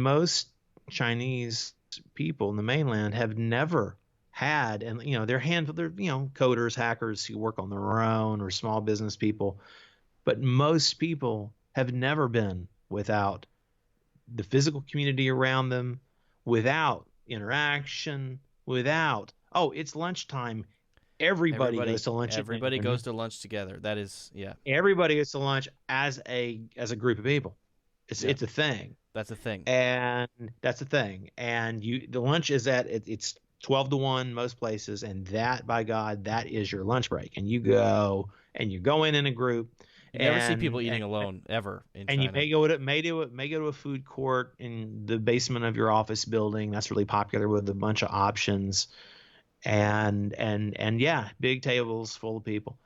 most Chinese people in the mainland have never had, and they're coders, hackers who work on their own or small business people, but most people have never been without the physical community around them, without interaction, without, oh, it's lunchtime. Everybody goes to lunch. Everybody goes to lunch together. That is, yeah. Everybody goes to lunch as a group of people. Yeah. It's a thing. That's a thing. And that's the thing. And the lunch is it's 12 to 1 most places, and that, by God, that is your lunch break. And you go in a group. You never see people eating alone ever in China. And you may go to a food court in the basement of your office building. That's really popular with a bunch of options. And yeah, big tables full of people.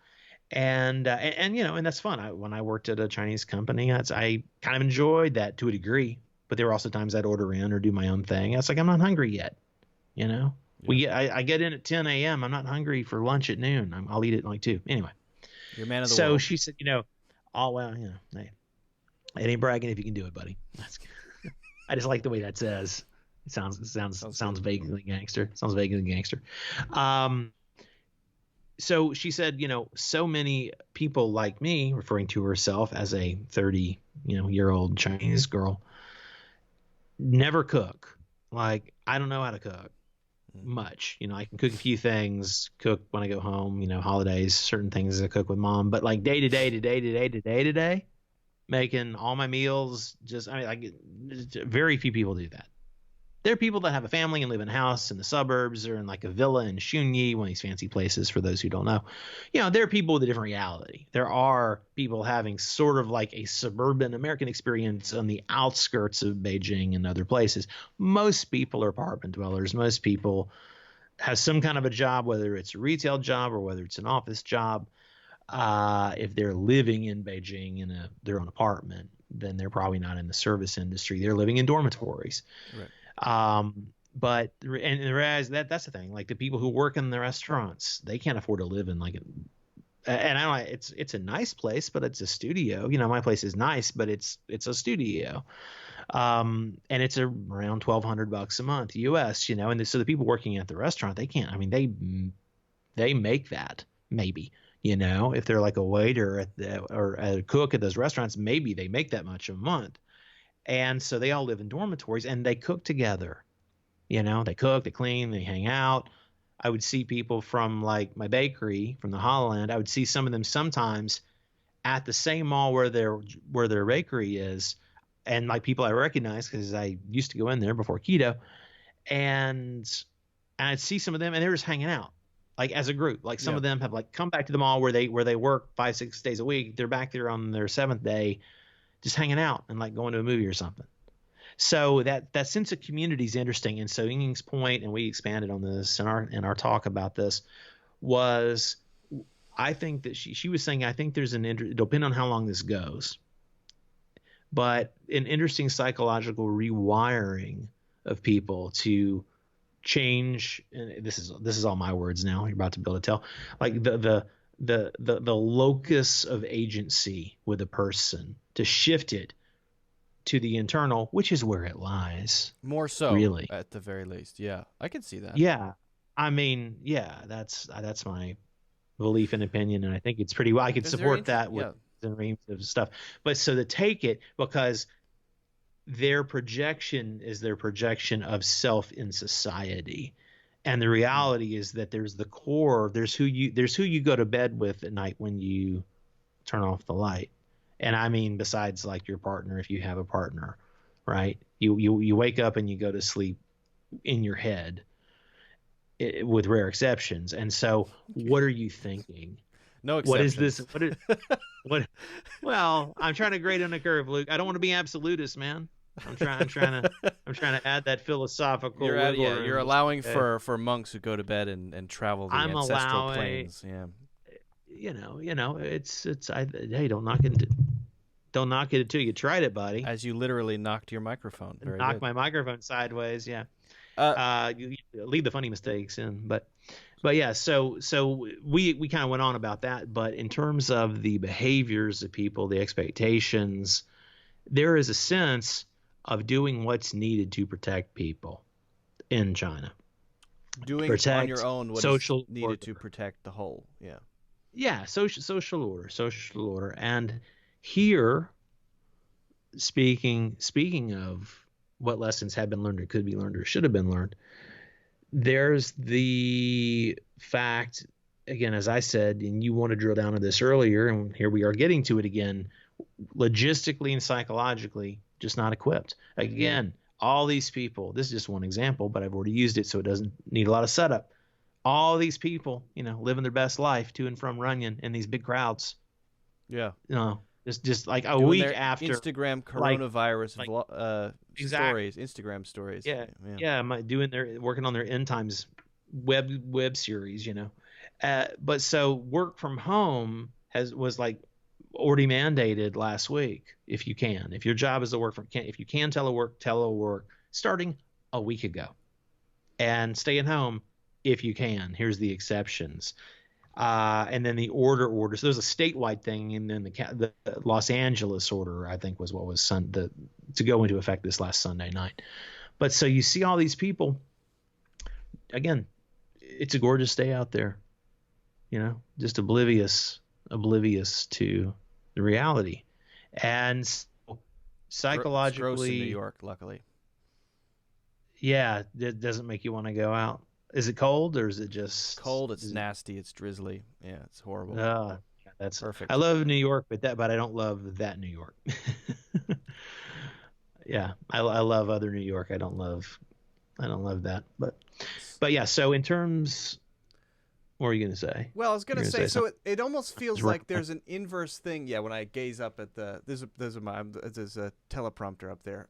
And that's fun. When I worked at a Chinese company, I kind of enjoyed that to a degree, but there were also times I'd order in or do my own thing. It's like, I'm not hungry yet. Yeah. I get in at 10 a.m. I'm not hungry for lunch at noon. I'll eat it at like 2. Anyway. You're a man of the world. So she said, oh, well, hey, it ain't bragging if you can do it, buddy. I just like the way that says. It sounds vaguely gangster. Sounds vaguely gangster. So she said, so many people like me, referring to herself as a 30-year-old Chinese girl, never cook. Like, I don't know how to cook much. I can cook a few things, cook when I go home, holidays, certain things I cook with mom, but like day to day, making all my meals, very few people do that. There are people that have a family and live in a house in the suburbs or in like a villa in Xunyi, one of these fancy places for those who don't know. There are people with a different reality. There are people having sort of like a suburban American experience on the outskirts of Beijing and other places. Most people are apartment dwellers. Most people have some kind of a job, whether it's a retail job or whether it's an office job. If they're living in Beijing in their own apartment, then they're probably not in the service industry. They're living in dormitories. Right. But whereas that's the thing, like the people who work in the restaurants, they can't afford to live in like and I don't know, it's a nice place, but it's a studio. My place is nice, but it's a studio. And it's around $1,200 a month US, and so the people working at the restaurant, they can't, they make that maybe, if they're like a waiter or a cook at those restaurants, maybe they make that much a month. And so they all live in dormitories and they cook together. They cook, they clean, they hang out. I would see people from like my bakery from the Holland. I would see some of them sometimes at the same mall where their bakery is, and like people I recognize because I used to go in there before keto, and I'd see some of them and they're just hanging out like as a group. Like some of them have like come back to the mall where they work 5-6 days a week. They're back there on their 7th day, just hanging out and like going to a movie or something. So that sense of community is interesting. And so Ying's point, and we expanded on this in our talk about this, was I think that she was saying, I think there's it'll depend on how long this goes, but an interesting psychological rewiring of people to change. And this is all my words now. You're about to be able to tell, like the locus of agency with a person, to shift it to the internal, which is where it lies. More so, really, at the very least. Yeah, I can see that. Yeah, that's my belief and opinion, and I think it's pretty well. I could support that with the range of stuff. But so to take it, because their projection is their projection of self in society. And the reality is that there's the core, there's who you go to bed with at night when you turn off the light. And besides like your partner, if you have a partner, right? You wake up and you go to sleep in your head, with rare exceptions. And so what are you thinking? No exceptions. What is this? Well, I'm trying to grade on a curve, Luke. I don't want to be absolutist, man. I'm trying to add that philosophical. You're allowing for monks who go to bed and travel the ancestral planes. Yeah. Hey, don't knock it until you tried it, buddy. As you literally knocked your microphone. Knocked my microphone sideways. Yeah. You leave the funny mistakes in, but yeah. So we kind of went on about that, but in terms of the behaviors of people, the expectations, there is a sense of doing what's needed to protect people in China. Doing on your own what is needed to protect the whole. Yeah. Yeah, social order. And here, speaking of what lessons have been learned or could be learned or should have been learned, there's the fact, again, as I said, and you want to drill down to this earlier, and here we are getting to it again, logistically and psychologically, just not equipped. Again, all these people, this is just one example, but I've already used it, so it doesn't need a lot of setup. All these people, living their best life to and from Runyon in these big crowds. Yeah. Just like a week after Instagram coronavirus stories, Instagram stories. Yeah. Working on their end times web series, but so work from home was like already mandated last week. If your job is to work if you can telework starting a week ago, and staying home if you can. Here's the exceptions. And then the order. So there's a statewide thing, and then the Los Angeles order, I think, was what was to go into effect this last Sunday night. But so you see all these people. Again, it's a gorgeous day out there. Just oblivious to the reality, and psychologically, it's gross in New York, luckily. Yeah, it doesn't make you want to go out. Is it cold or is it just cold? It's nasty. It's drizzly. Yeah, it's horrible. That's perfect. I love New York, but I don't love that New York. Yeah, I love other New York. I don't love that. But yeah. So in terms, what are you gonna say? Well, I was gonna say so it almost feels like there's an inverse thing. Yeah, when I gaze up at there's a teleprompter up there.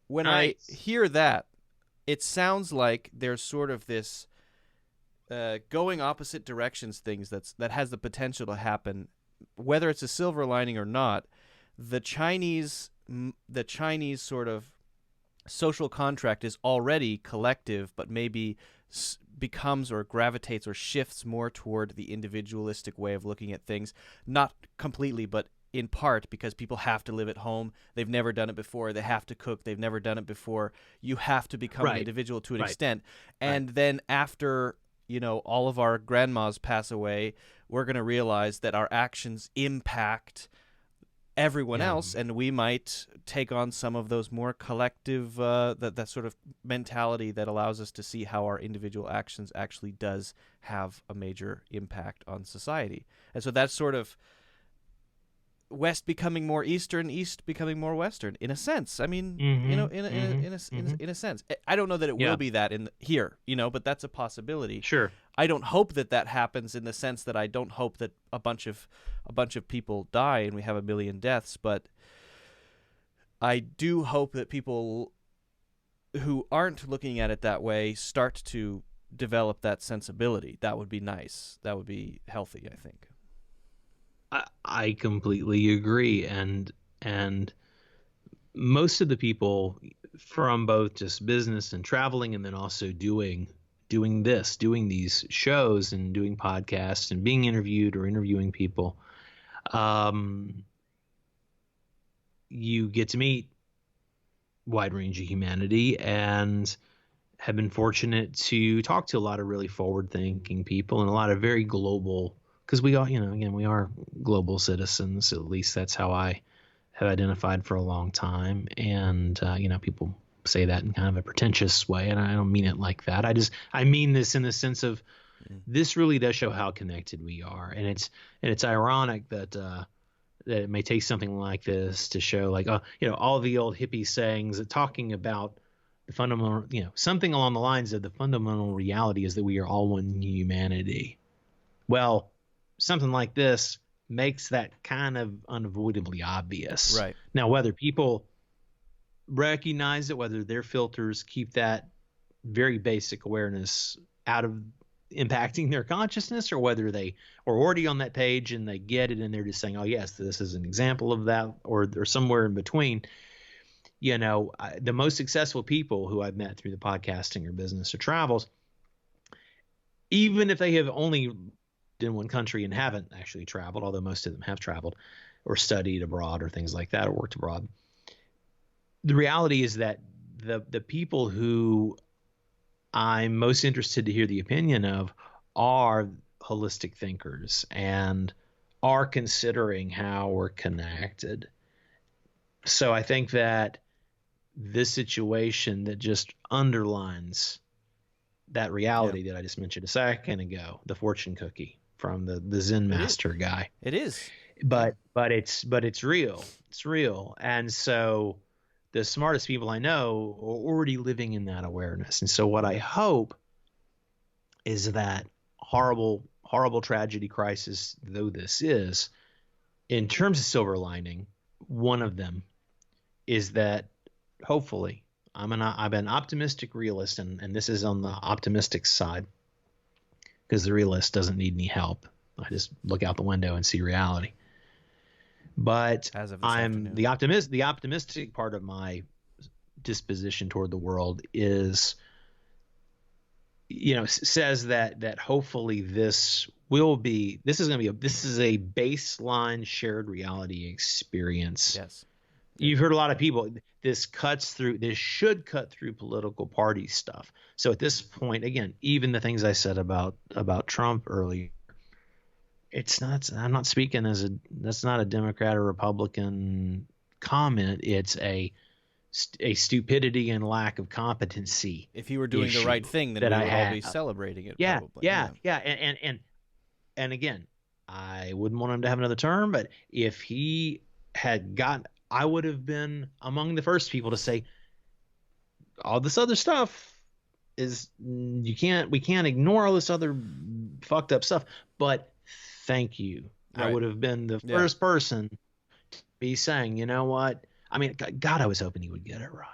When I hear that, it sounds like there's sort of this going opposite directions things that has the potential to happen, whether it's a silver lining or not. The Chinese sort of social contract is already collective, but maybe becomes or gravitates or shifts more toward the individualistic way of looking at things, not completely, but in part because people have to live at home. They've never done it before. They have to cook. They've never done it before. You have to become an individual to an extent. And then after, all of our grandmas pass away, we're going to realize that our actions impact everyone else, and we might take on some of those more collective, that sort of mentality that allows us to see how our individual actions actually does have a major impact on society. And so that's sort of West becoming more Eastern, East becoming more Western, in a sense. I mean, in a sense. I don't know that it will be that in here, but that's a possibility. Sure. I don't hope that happens in the sense that I don't hope that a bunch of people die and we have 1 million deaths, but I do hope that people who aren't looking at it that way start to develop that sensibility. That would be nice. That would be healthy, I think. I completely agree, and most of the people from both just business and traveling, and then also doing these shows and doing podcasts and being interviewed or interviewing people, you get to meet wide range of humanity, and have been fortunate to talk to a lot of really forward thinking people and a lot of very global. Because we are, we are global citizens. At least that's how I have identified for a long time. And, people say that in kind of a pretentious way, and I don't mean it like that. I mean this in the sense of this really does show how connected we are. And it's ironic that it may take something like this to show all the old hippie sayings that talking about the fundamental, something along the lines of the fundamental reality is that we are all one humanity. Well, something like this makes that kind of unavoidably obvious. Right. Now, whether people recognize it, whether their filters keep that very basic awareness out of impacting their consciousness, or whether they are already on that page and they get it and they're just saying, oh, yes, this is an example of that, or somewhere in between. The most successful people who I've met through the podcasting or business or travels, even if they have only in one country and haven't actually traveled, although most of them have traveled or studied abroad or things like that, or worked abroad, the reality is that the people who I'm most interested to hear the opinion of are holistic thinkers and are considering how we're connected. So I think that this situation that just underlines that reality that I just mentioned a second ago, the fortune cookie from the Zen master guy. It is. But it's real. It's real. And so the smartest people I know are already living in that awareness. And so what I hope is that horrible tragedy crisis, though this is, in terms of silver lining, one of them is that hopefully I'm an optimistic realist, and this is on the optimistic side because the realist doesn't need any help. I just look out the window and see reality. But I'm the optimistic part of my disposition toward the world is, says that hopefully this is a baseline shared reality experience. Yes. You've heard a lot of people, this should cut through political party stuff. So at this point, again, even the things I said about Trump earlier, I'm not speaking that's not a Democrat or Republican comment. It's a stupidity and lack of competency. If he were doing the right thing, then we would all be celebrating it. Yeah, probably. And again, I wouldn't want him to have another term, but if he had gotten, I would have been among the first people to say all this other stuff is we can't ignore all this other fucked up stuff, but thank you. Right. I would have been the first person to be saying, you know what? I mean, God, I was hoping he would get it right.